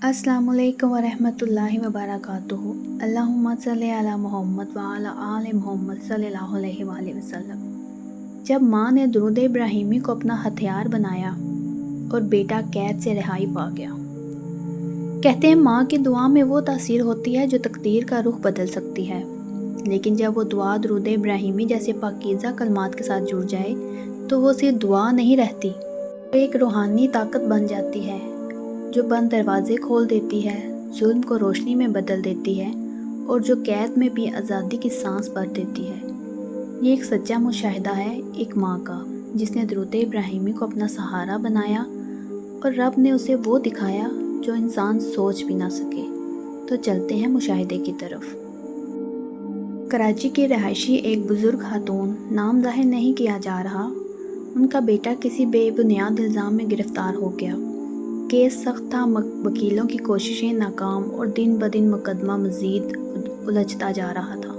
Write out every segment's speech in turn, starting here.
अस्सलामु अलैकुम वरहमतुल्लाहि वबरकातुहू। अल्लाहुम्मा सल्ली अला मोहम्मद व अला आले मोहम्मद सल्लल्लाहु अलैहि वसल्लम। जब माँ ने दुरूद इब्राहिमी को अपना हथियार बनाया और बेटा कैद से रिहाई पा गया। कहते हैं माँ की दुआ में वो तासीर होती है जो तकदीर का रुख बदल सकती है, लेकिन जब वो दुआ दुरूद इब्राहिमी जैसे पाकीज़ा कलमात के साथ जुड़ जाए तो वो सिर्फ दुआ नहीं रहती, वो एक रूहानी ताकत बन जाती है जो बंद दरवाजे खोल देती है, जुल्म को रोशनी में बदल देती है और जो कैद में भी आज़ादी की सांस भर देती है। ये एक सच्चा मुशाहिदा है एक माँ का, जिसने दुरूद इब्राहिमी को अपना सहारा बनाया और रब ने उसे वो दिखाया जो इंसान सोच भी ना सके। तो चलते हैं मुशाहिदे की तरफ। कराची की रहायशी एक बुज़ुर्ग खातून, नाम ज़ाहिर नहीं किया जा रहा, उनका बेटा किसी बेबुनियाद इल्ज़ाम में गिरफ़्तार हो गया। केस सख्त था, वकीलों की कोशिशें नाकाम और दिन ब दिन मुकदमा मज़ीद उलझता जा रहा था।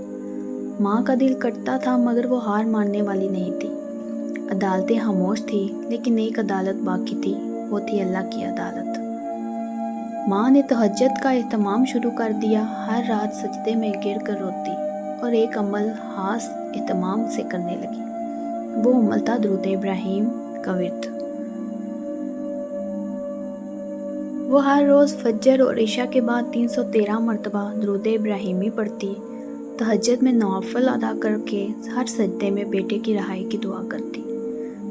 माँ का दिल कटता था मगर वो हार मानने वाली नहीं थी। अदालतें खामोश थी लेकिन एक अदालत बाकी थी, वो थी अल्लाह की अदालत। माँ ने तहज्जुद का एहतमाम शुरू कर दिया, हर रात सजदे में गिर कर रोती और एक अमल खास एहतमाम से करने लगी। वो अमल था दुरूद इब्राहिम का विर्द। वो हर रोज़ फज्र और इशा के बाद 313 मरतबा दुरूद इब्राहिमी पढ़ती, तहज्जुद में नवाफिल अदा करके हर सजदे में बेटे की रहाई की दुआ करती।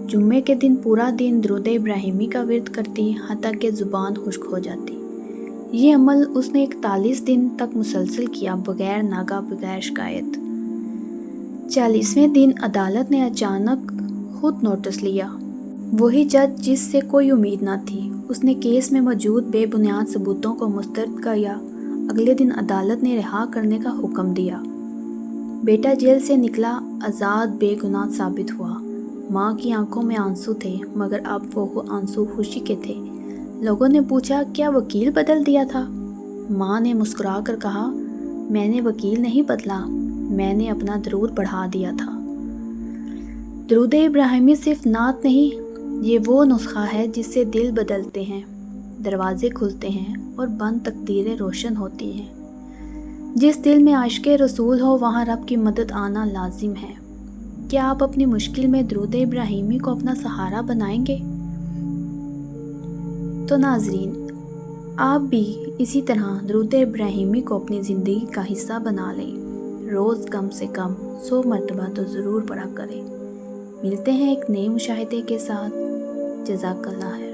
जुम्मे के दिन पूरा दिन दुरूद इब्राहिमी का विर्द करती, हत्ता कि ज़ुबान खुश्क हो जाती। ये अमल उसने 41 दिन तक मुसलसल किया, बगैर नागा, बगैर शिकायत। 40वें दिन अदालत ने अचानक खुद नोटिस लिया। वही जज जिससे कोई उम्मीद न थी, उसने केस में मौजूद बेबुनियाद सबूतों को मुस्तरद किया। अगले दिन अदालत ने रिहा करने का हुक्म दिया। बेटा जेल से निकला, आज़ाद, बेगुनाह साबित हुआ। माँ की आंखों में आंसू थे मगर अब वो आंसू खुशी के थे। लोगों ने पूछा, क्या वकील बदल दिया था? माँ ने मुस्कुरा कर कहा, मैंने वकील नहीं बदला, मैंने अपना दरूद बढ़ा दिया था। दुरूद इब्राहिमी सिर्फ नात नहीं, ये वो नुस्खा है जिससे दिल बदलते हैं, दरवाजे खुलते हैं और बंद तकदीरें रोशन होती हैं। जिस दिल में आशिक़े रसूल हो वहाँ रब की मदद आना लाजिम है। क्या आप अपनी मुश्किल में दुरूद इब्राहिमी को अपना सहारा बनाएंगे? तो नाज़रीन, आप भी इसी तरह दुरूद इब्राहिमी को अपनी ज़िंदगी का हिस्सा बना लें। रोज़ कम से कम 100 मरतबा तो ज़रूर पढ़ा करें। मिलते हैं एक नए मुशाहिदे के साथ। जज़ाकल्लाह है।